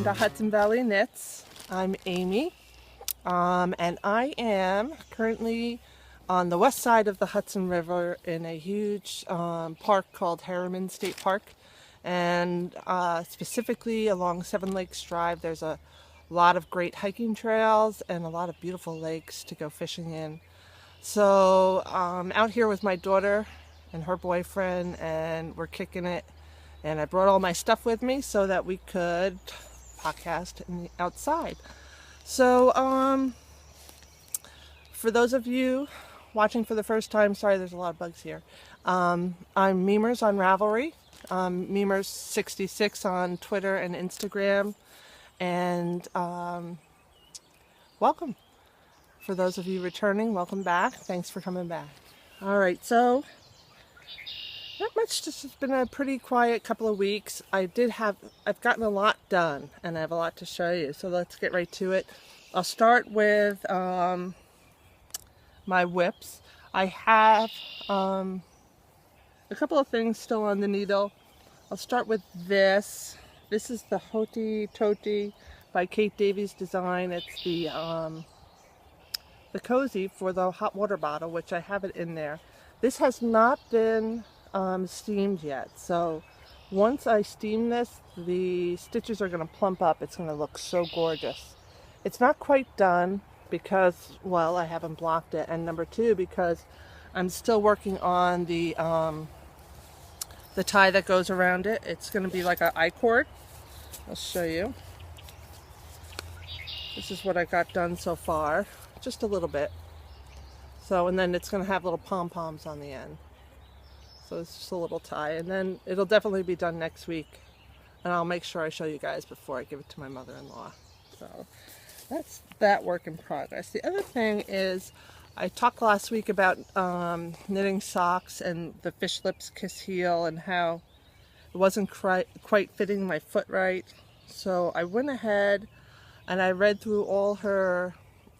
to Hudson Valley Knits. I'm Amy, and I am currently on the west side of the Hudson River in a huge park called Harriman State Park, and specifically along Seven Lakes Drive. There's a lot of great hiking trails and a lot of beautiful lakes to go fishing in. So out here with my daughter and her boyfriend, and we're kicking it. And I brought all my stuff with me so that we could podcast outside. So for those of you watching for the first time, sorry there's a lot of bugs here. I'm Memers on Ravelry. Memers66 on Twitter and Instagram. And welcome. For those of you returning, welcome back. Thanks for coming back. All right, so not much, just has been a pretty quiet couple of weeks. I've gotten a lot done, and I have a lot to show you, so let's get right to it. I'll start with my whips. I have a couple of things still on the needle. I'll start with this. This is the Hoti Toti by Kate Davies Design. It's the cozy for the hot water bottle, which I have it in there. This has not been steamed yet, so once I steam this, the stitches are going to plump up. It's going to look so gorgeous. It's not quite done because, well, I haven't blocked it, and number two, because I'm still working on the tie that goes around it. It's going to be like an I-cord. I'll show you. This is what I got done so far, just a little bit. So, and then it's going to have little pom-poms on the end. So it's just a little tie, and then it'll definitely be done next week, and I'll make sure I show you guys before I give it to my mother-in-law. So that's that work in progress. The other thing is, I talked last week about knitting socks and the fish lips kiss heel, and how it wasn't quite fitting my foot right. So I went ahead and I read through all her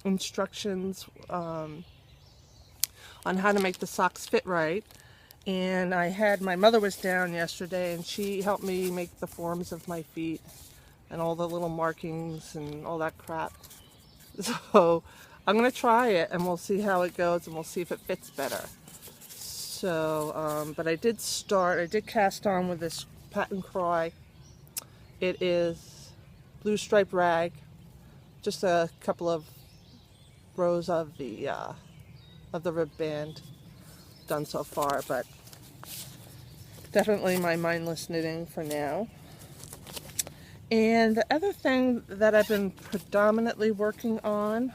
instructions on how to make the socks fit right. And I had, my mother was down yesterday, and she helped me make the forms of my feet and all the little markings and all that crap. So I'm going to try it, and we'll see how it goes, and we'll see if it fits better. So, but I did cast on with this pattern croy. It is blue striped rag, just a couple of rows of the rib band done so far, but definitely my mindless knitting for now. And the other thing that I've been predominantly working on,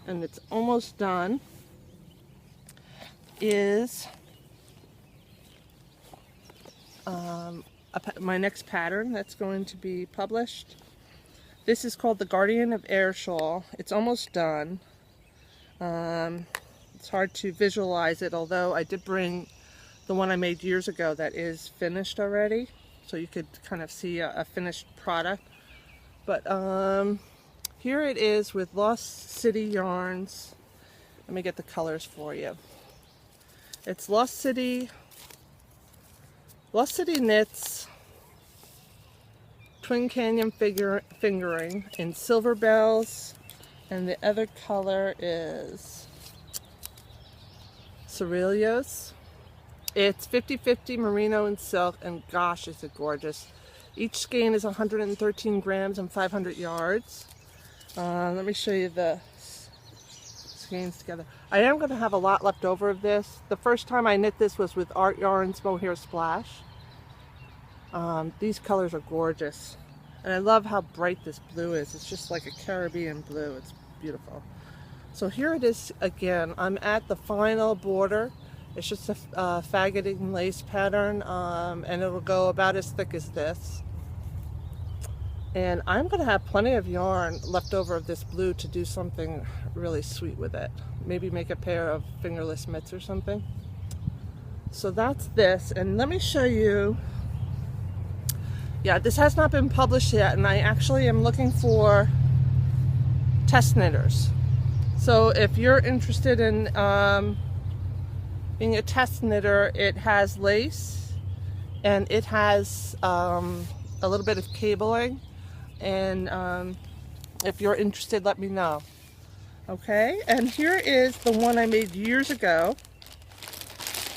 and it's almost done, is my next pattern that's going to be published. This is called the Guardian of Air Shawl. It's almost done. It's hard to visualize it, although I did bring the one I made years ago that is finished already, so you could kind of see a finished product. But here it is with Lost City yarns. Let me get the colors for you. It's Lost City Knits Twin Canyon fingering in Silver Bells, and the other color is Cerullos. It's 50-50 merino and silk, and gosh, is it gorgeous. Each skein is 113 grams and 500 yards. Let me show you the skeins together. I am going to have a lot left over of this. The first time I knit this was with Art Yarns Mohair Splash. These colors are gorgeous, and I love how bright this blue is. It's just like a Caribbean blue. It's beautiful. So here it is again. I'm at the final border. It's just a faggoting lace pattern, and it'll go about as thick as this. And I'm going to have plenty of yarn left over of this blue to do something really sweet with it. Maybe make a pair of fingerless mitts or something. So that's this, and let me show you. Yeah, this has not been published yet, and I actually am looking for test knitters. So if you're interested in being a test knitter, it has lace, and it has a little bit of cabling, and if you're interested, let me know. Okay, and here is the one I made years ago.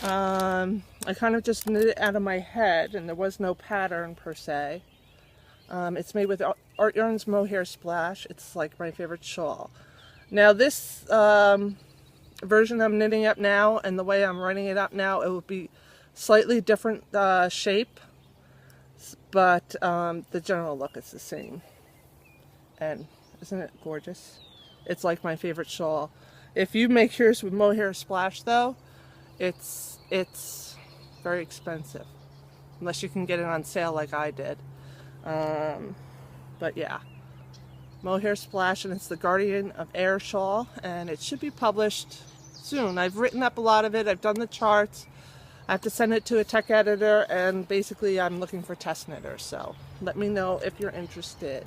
I kind of just knit it out of my head, and there was no pattern per se. It's made with Art Yarn's Mohair Splash. It's like my favorite shawl. Now this version I'm knitting up now, and the way I'm running it up now, it will be slightly different shape, but the general look is the same. And isn't it gorgeous? It's like my favorite shawl. If you make yours with Mohair Splash though, it's very expensive, unless you can get it on sale like I did. But yeah, Mohair Splash, and it's the Guardian of Air shawl, and it should be published soon. I've written up a lot of it. I've done the charts. I have to send it to a tech editor, and basically I'm looking for test knitters, so let me know if you're interested.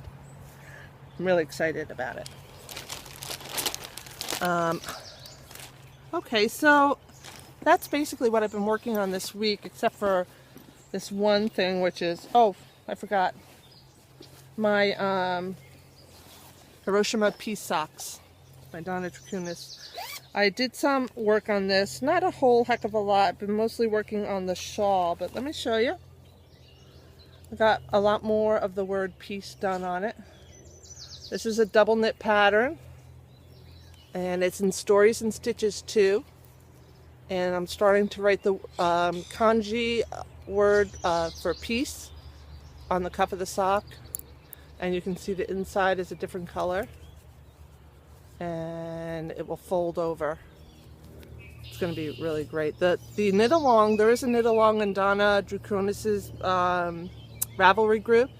I'm really excited about it. Okay, so that's basically what I've been working on this week, except for this one thing, which is, oh, I forgot, my Hiroshima Peace Socks by Donna Dracunis. I did some work on this, not a whole heck of a lot. I've been mostly working on the shawl, but let me show you. I got a lot more of the word peace done on it. This is a double knit pattern, and it's in Stories and Stitches too. And I'm starting to write the kanji word for peace on the cuff of the sock, and you can see the inside is a different color, and it will fold over. It's going to be really great. The knit along, there is a knit along in Donna Dracunis's Ravelry group.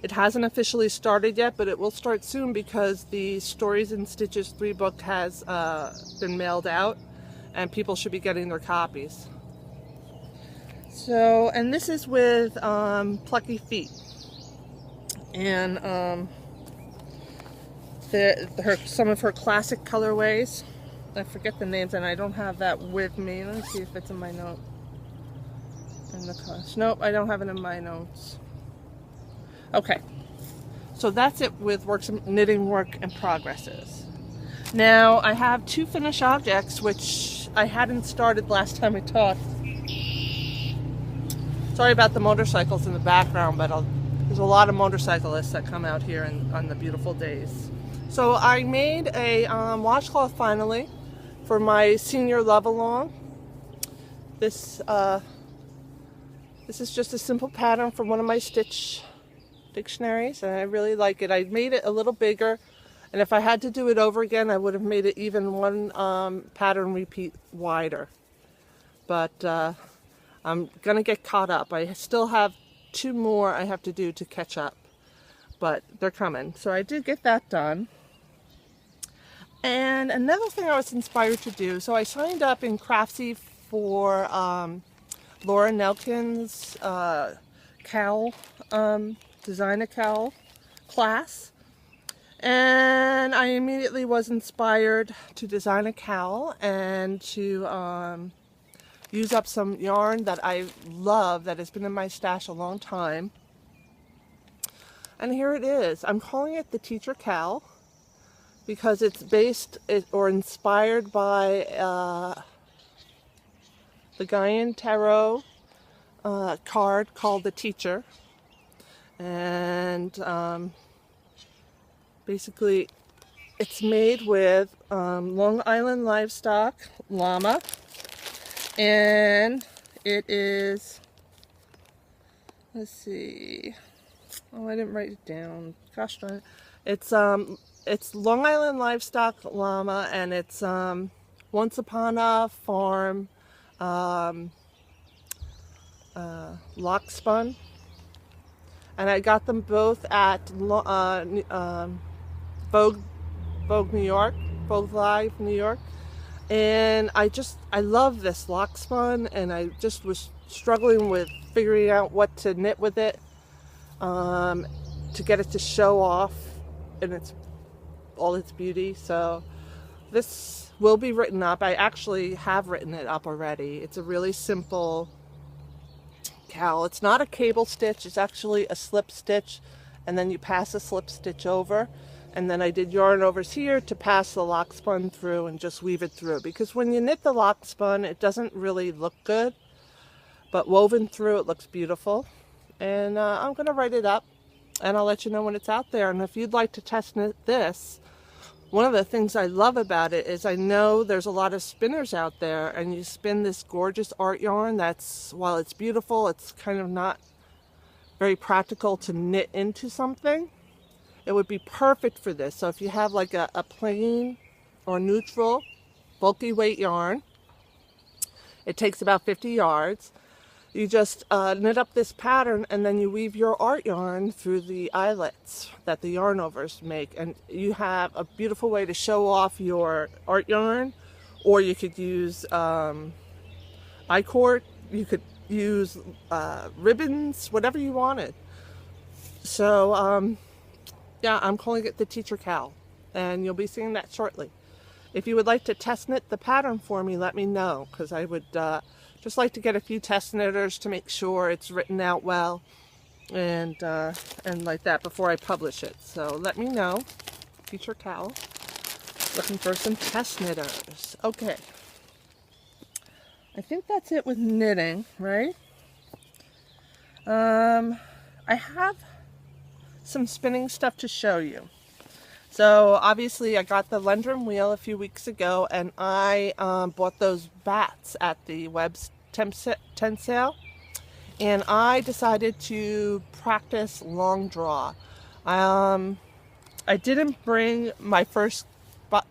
It hasn't officially started yet, but it will start soon because the Stories and Stitches 3 book has been mailed out, and people should be getting their copies. So, and this is with Plucky Feet, and some of her classic colorways. I forget the names, and I don't have that with me. Let me see if it's in my note. In the class. Nope, I don't have it in my notes. Okay, so that's it with knitting work in progresses. Now I have 2 finished objects which I hadn't started last time we talked. Sorry about the motorcycles in the background, but there's a lot of motorcyclists that come out here on the beautiful days. So I made a washcloth finally for my senior love along. This is just a simple pattern from one of my stitch dictionaries, and I really like it. I made it a little bigger, and if I had to do it over again, I would have made it even one pattern repeat wider. But I'm gonna get caught up. I still have 2 more I have to do to catch up, but they're coming. So I did get that done. And another thing I was inspired to do, so I signed up in Craftsy for Laura Nelkin's cowl, design a cowl class, and I immediately was inspired to design a cowl and to use up some yarn that I love that has been in my stash a long time. And here it is. I'm calling it the Teacher Cowl because it's based or inspired by the Gaian Tarot card called the Teacher. And basically it's made with Long Island livestock llama, and it is, let's see, oh, I didn't write it down, gosh darn it. It's Long Island livestock llama, and it's Once Upon a Farm lock spun. And I got them both at Vogue New York, Vogue Live New York. And I love this lock spun, and I just was struggling with figuring out what to knit with it to get it to show off in all its beauty. So this will be written up. I actually have written it up already. It's a really simple cowl. It's not a cable stitch, it's actually a slip stitch, and then you pass a slip stitch over, and then I did yarn overs here to pass the lock spun through and just weave it through, because when you knit the lock spun it doesn't really look good, but woven through it looks beautiful. And I'm going to write it up and I'll let you know when it's out there. And if you'd like to test knit this, one of the things I love about it is I know there's a lot of spinners out there, and you spin this gorgeous art yarn that's, while it's beautiful, it's kind of not very practical to knit into something. It would be perfect for this. So if you have like a plain or neutral bulky weight yarn, it takes about 50 yards. You just knit up this pattern, and then you weave your art yarn through the eyelets that the yarn overs make, and you have a beautiful way to show off your art yarn. Or you could use I-cord, you could use ribbons, whatever you wanted. So yeah, I'm calling it the Teacher Cowl, and you'll be seeing that shortly. If you would like to test knit the pattern for me, let me know, because I would just like to get a few test knitters to make sure it's written out well, and like that before I publish it. So let me know. Teacher Cowl, looking for some test knitters. Okay, I think that's it with knitting, right? I have some spinning stuff to show you. So obviously I got the Lendrum wheel a few weeks ago, and I bought those bats at the Webb's tent sale, and I decided to practice long draw. I didn't bring my first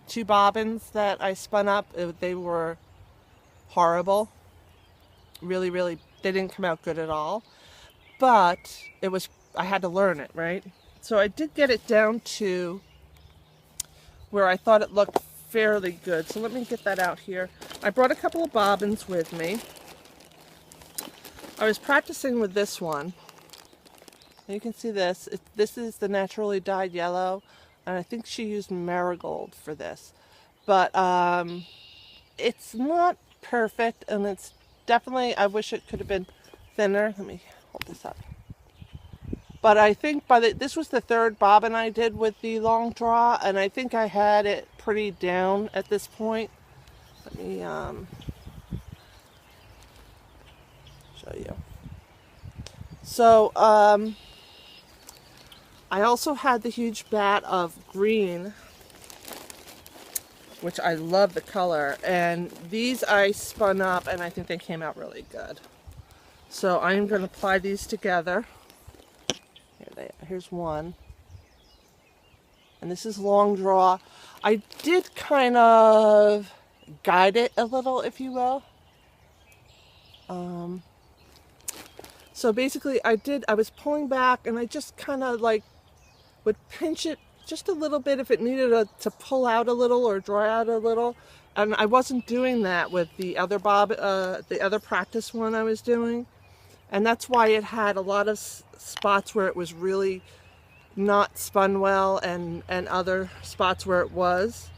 2 bobbins that I spun up. They were horrible. Really, they didn't come out good at all. But I had to learn it, right? So I did get it down to where I thought it looked fairly good. So let me get that out here. I brought a couple of bobbins with me. I was practicing with this one. You can see this. This is the naturally dyed yellow, and I think she used marigold for this. But it's not perfect, and it's definitely, I wish it could have been thinner. Let me hold this up. But I think this was the 3rd bobbin I did with the long draw, and I think I had it pretty down at this point. Let me show you. So I also had the huge bat of green, which I love the color, and these I spun up, and I think they came out really good. So I'm going to apply these together. Here's one, and this is long draw. I did kind of guide it a little, if you will. So basically I was pulling back, and I just kind of like would pinch it just a little bit if it needed to pull out a little or dry out a little. And I wasn't doing that with the other the other practice one I was doing. And that's why it had a lot of spots where it was really not spun well, and other spots where it was.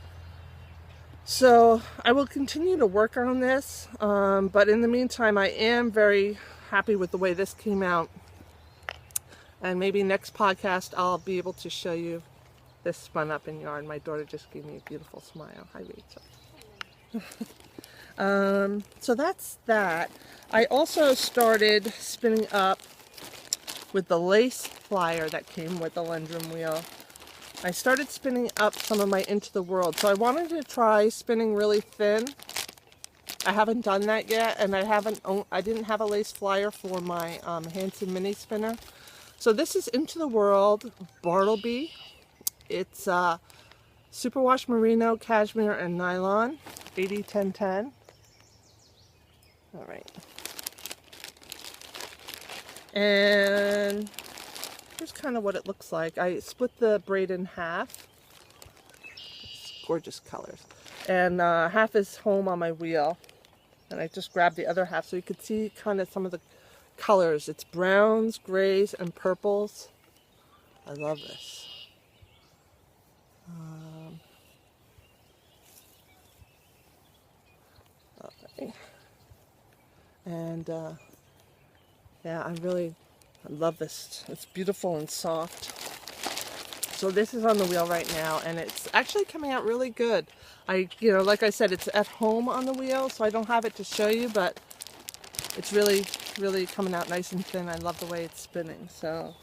So I will continue to work on this, but in the meantime I am very happy with the way this came out. And maybe next podcast I'll be able to show you this spun up in yarn. My daughter just gave me a beautiful smile. Hi, Rachel. So that's that. I also started spinning up with the lace flyer that came with the Lendrum wheel. I started spinning up some of my Into the World. So I wanted to try spinning really thin. I haven't done that yet, and I didn't have a lace flyer for my Hanson mini spinner. So this is Into the World Bartleby. It's superwash merino, cashmere, and nylon. 80-10-10. All right. And here's kind of what it looks like. I split the braid in half. It's gorgeous colors. And half is home on my wheel. And I just grabbed the other half so you could see kind of some of the colors. It's browns, grays, and purples. I love this. Okay. And yeah, I love this. It's beautiful and soft. So this is on the wheel right now, and it's actually coming out really good. Like I said, it's at home on the wheel, so I don't have it to show you, but it's really, really coming out nice and thin. I love the way it's spinning. So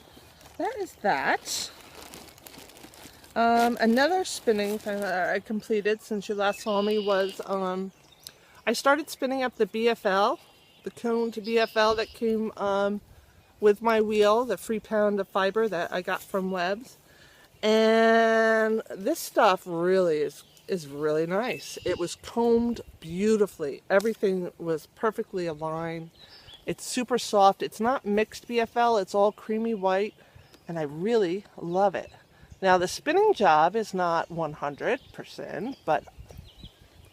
that is that. Another spinning thing that I completed since you last saw me was I started spinning up the BFL, the coned BFL that came with my wheel, the free pound of fiber that I got from Webb's. And this stuff really is really nice. It was combed beautifully. Everything was perfectly aligned. It's super soft. It's not mixed BFL. It's all creamy white, and I really love it. Now the spinning job is not 100%, but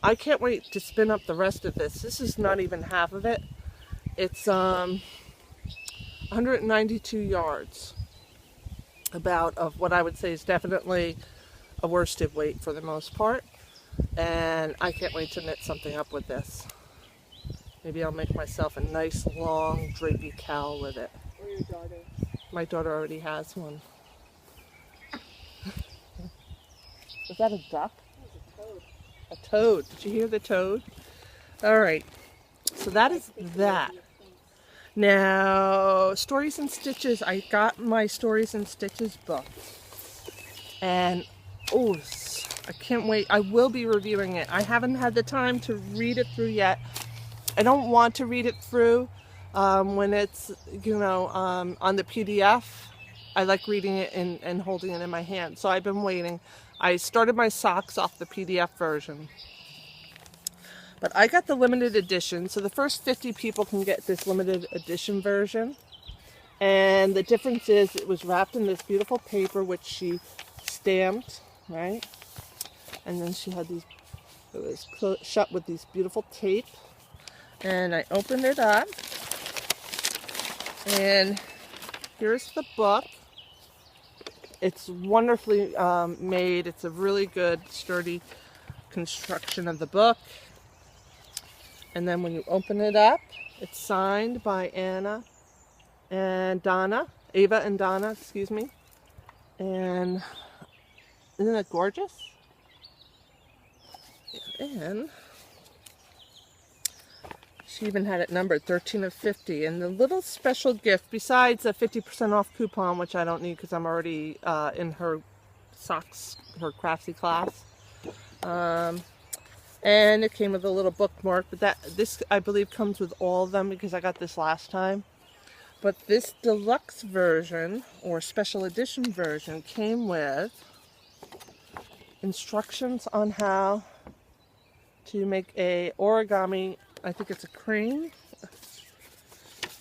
I can't wait to spin up the rest of this. This is not even half of it. It's 192 yards, about of what I would say is definitely a worsted weight for the most part. And I can't wait to knit something up with this. Maybe I'll make myself a nice long drapey cowl with it. Or your daughter. My daughter already has one. Was that a duck? That was a toad. A toad. Did you hear the toad? All right. So that is that. Now, Stories and Stitches. I got my Stories and Stitches book. And, oh, I can't wait. I will be reviewing it. I haven't had the time to read it through yet. I don't want to read it through when it's, on the PDF. I like reading it and holding it in my hand. So I've been waiting. I started my socks off the PDF version. But I got the limited edition. So the first 50 people can get this limited edition version. And the difference is it was wrapped in this beautiful paper, which she stamped, right? And then she had these, it was shut with these beautiful tape. And I opened it up. And here's the book. It's wonderfully made. It's a really good, sturdy construction of the book. And then when you open it up, it's signed by Ava and Donna, excuse me. And isn't that gorgeous? And she even had it numbered 13 of 50. And the little special gift, besides a 50% off coupon, which I don't need because I'm already in her socks, her craftsy class. And it came with a little bookmark, but this I believe comes with all of them because I got this last time. But this deluxe version or special edition version came with instructions on how to make a origami. I think it's a crane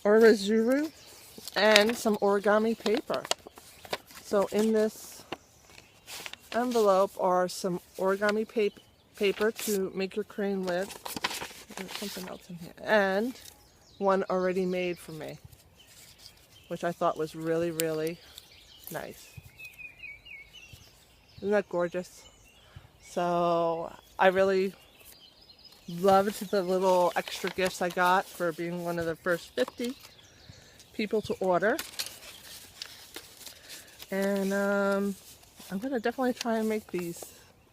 or a zuru, and some origami paper. So in this envelope are some origami paper to make your crane with. There's something else in here. And one already made for me, which I thought was really, really nice. Isn't that gorgeous? So I really loved the little extra gifts I got for being one of the first 50 people to order. And I'm going to definitely try and make these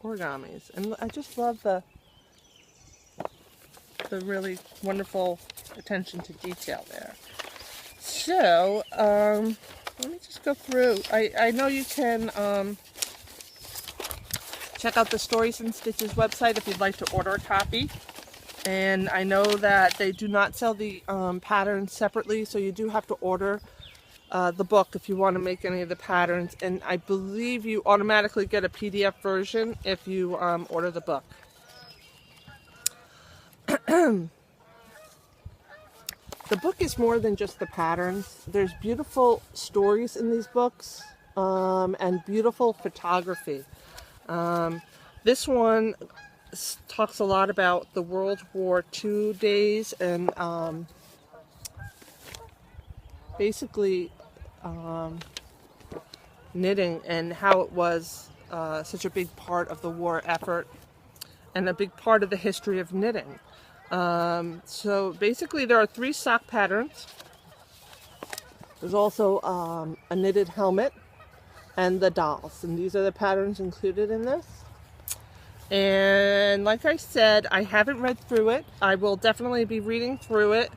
origamis. And I just love the really wonderful attention to detail there. So, let me just go through. I know you can check out the Stories and Stitches website if you'd like to order a copy. And I know that they do not sell the patterns separately, so you do have to order the book if you want to make any of the patterns. And I believe you automatically get a PDF version if you order the book. The book is more than just the patterns. There's beautiful stories in these books and beautiful photography. This one talks a lot about the World War II days and basically knitting and how it was such a big part of the war effort and a big part of the history of knitting. So basically there are 3 sock patterns. There's also a knitted helmet, and the dolls. And these are the patterns included in this. And like I said, I haven't read through it. I will definitely be reading through it.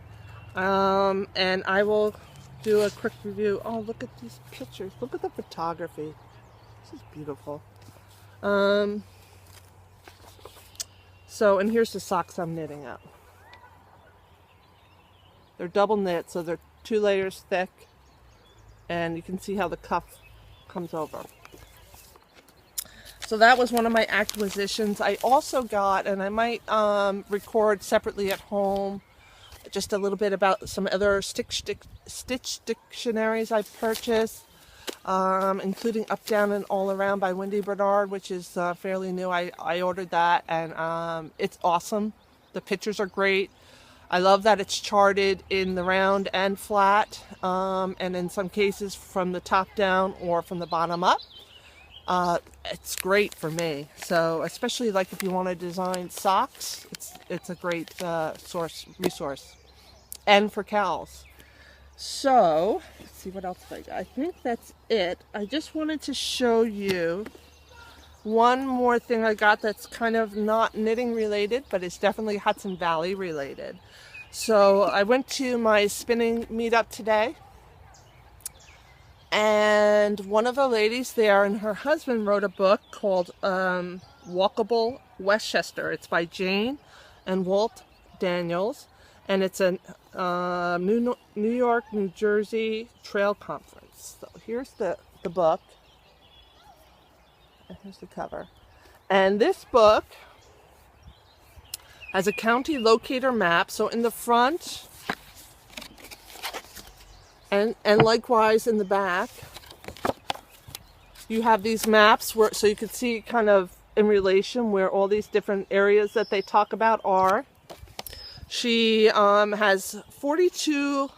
And I will do a quick review. Oh, look at these pictures. Look at the photography. This is beautiful. So, and here's the socks I'm knitting up. They're double knit, so they're 2 layers thick. And you can see how the cuff comes over. So that was one of my acquisitions. I also got, and I might record separately at home, just a little bit about some other stitch dictionaries I purchased, including Up, Down, and All Around by Wendy Bernard, which is fairly new. I ordered that, and it's awesome. The pictures are great. I love that it's charted in the round and flat, and in some cases from the top down or from the bottom up. It's great for me. So especially like if you want to design socks, it's a great resource, and for cows. So let's see what else I got. I think that's it. I just wanted to show you one more thing I got that's kind of not knitting related, but it's definitely Hudson Valley related. So I went to my spinning meetup today, and one of the ladies there and her husband wrote a book called Walkable Westchester. It's by Jane and Walt Daniels, and it's a New York, New Jersey trail conference. So here's the book, and here's the cover. And this book has a county locator map. So in the front, and likewise in the back, you have these maps so you can see kind of in relation where all these different areas that they talk about are. She has 42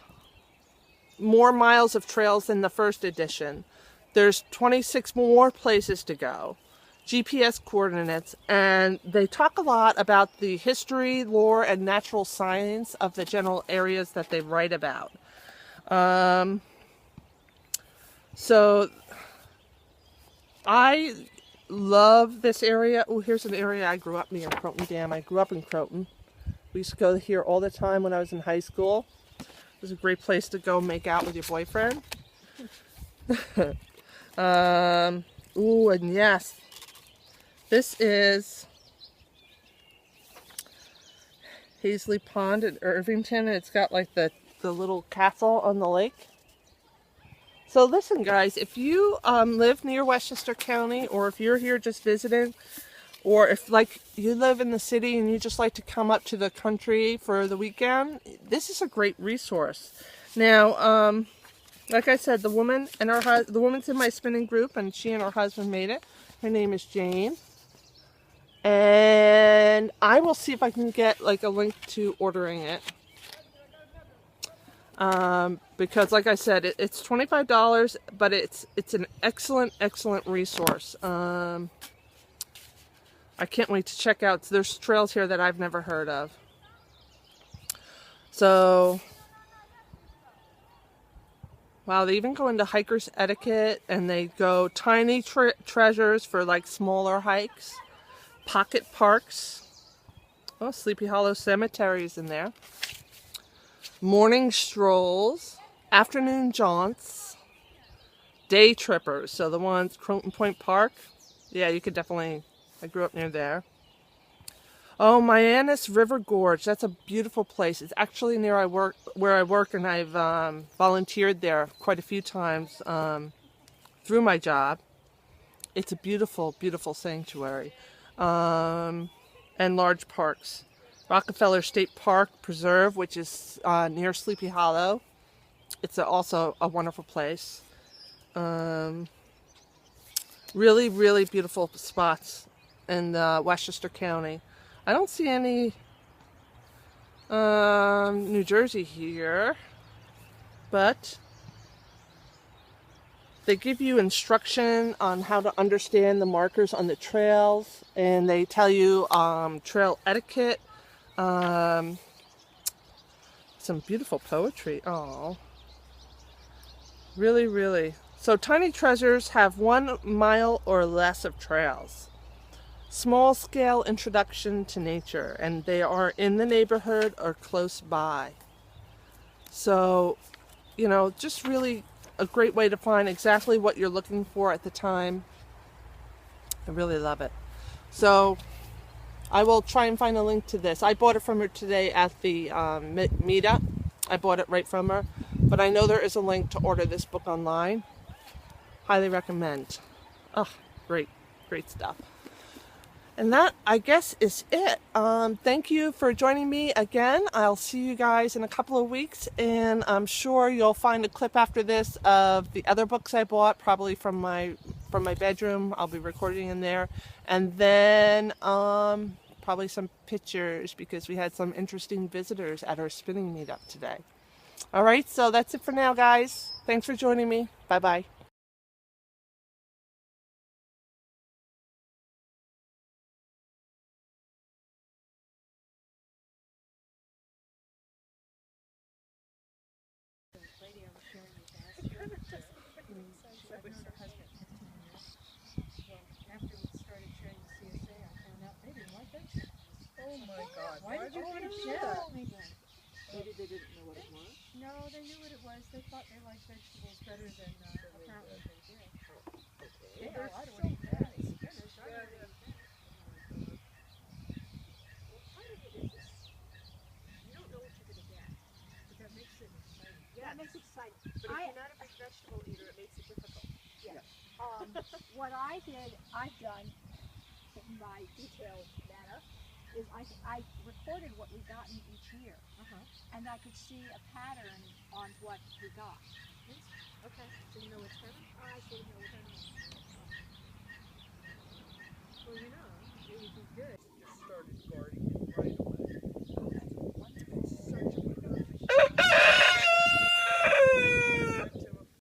more miles of trails than the first edition. There's 26 more places to go, GPS coordinates, and they talk a lot about the history, lore, and natural science of the general areas that they write about. So I love this area. Oh, here's an area I grew up near, Croton Dam. I grew up in Croton. We used to go here all the time when I was in high school. It was a great place to go make out with your boyfriend. Ooh, and yes, this is Hazley Pond in Irvington. It's got like the little castle on the lake. So listen, guys, if you live near Westchester County, or if you're here just visiting, or if like you live in the city and you just like to come up to the country for the weekend, this is a great resource. Now, like I said, the woman's in my spinning group, and she and her husband made it. Her name is Jane, and I will see if I can get like a link to ordering it. Because like I said, it's $25, but it's an excellent resource. I can't wait to check out. There's trails here that I've never heard of. So, wow, they even go into hiker's etiquette, and they go tiny treasures for like smaller hikes, pocket parks. Oh, Sleepy Hollow Cemetery is in there. Morning strolls, afternoon jaunts, day trippers. So the ones, Croton Point Park. Yeah, you could definitely, I grew up near there. Oh, Mianus River Gorge. That's a beautiful place. It's actually near where I work, and I've volunteered there quite a few times through my job. It's a beautiful, beautiful sanctuary. And large parks. Rockefeller State Park Preserve, which is near Sleepy Hollow. It's also a wonderful place. Really, really beautiful spots in Westchester County. I don't see any New Jersey here, but they give you instruction on how to understand the markers on the trails, and they tell you trail etiquette. Some beautiful poetry. Oh, really, really So Tiny Treasures have 1 mile or less of trails. Small scale introduction to nature, and they are in the neighborhood or close by. So, you know, just really a great way to find exactly what you're looking for at the time. I really love it. So I will try and find a link to this. I bought it from her today at the meetup. I bought it right from her. But I know there is a link to order this book online. Highly recommend. Oh, great, great stuff. And that, I guess, is it. Thank you for joining me again. I'll see you guys in a couple of weeks, and I'm sure you'll find a clip after this of the other books I bought, probably from my bedroom. I'll be recording in there, and then probably some pictures because we had some interesting visitors at our spinning meetup today. All right, so that's it for now, guys. Thanks for joining me. Bye bye. Oh my God! Why did you share that? Maybe they didn't know what it was. No, they knew what it was. They thought they liked vegetables better than apparently they did. Okay. Yeah, I don't eat that. It's spinach. I don't eat that. Well, part of it is you don't know what you're going to get, But that makes it exciting. yeah, that makes it exciting. But if you're not a big vegetable eater, it makes it difficult. Yeah. What I've done in my detailed manner, is I recorded what we got in each year, and I could see a pattern on what we got. Okay, so you know what's coming? I sort of know what that is.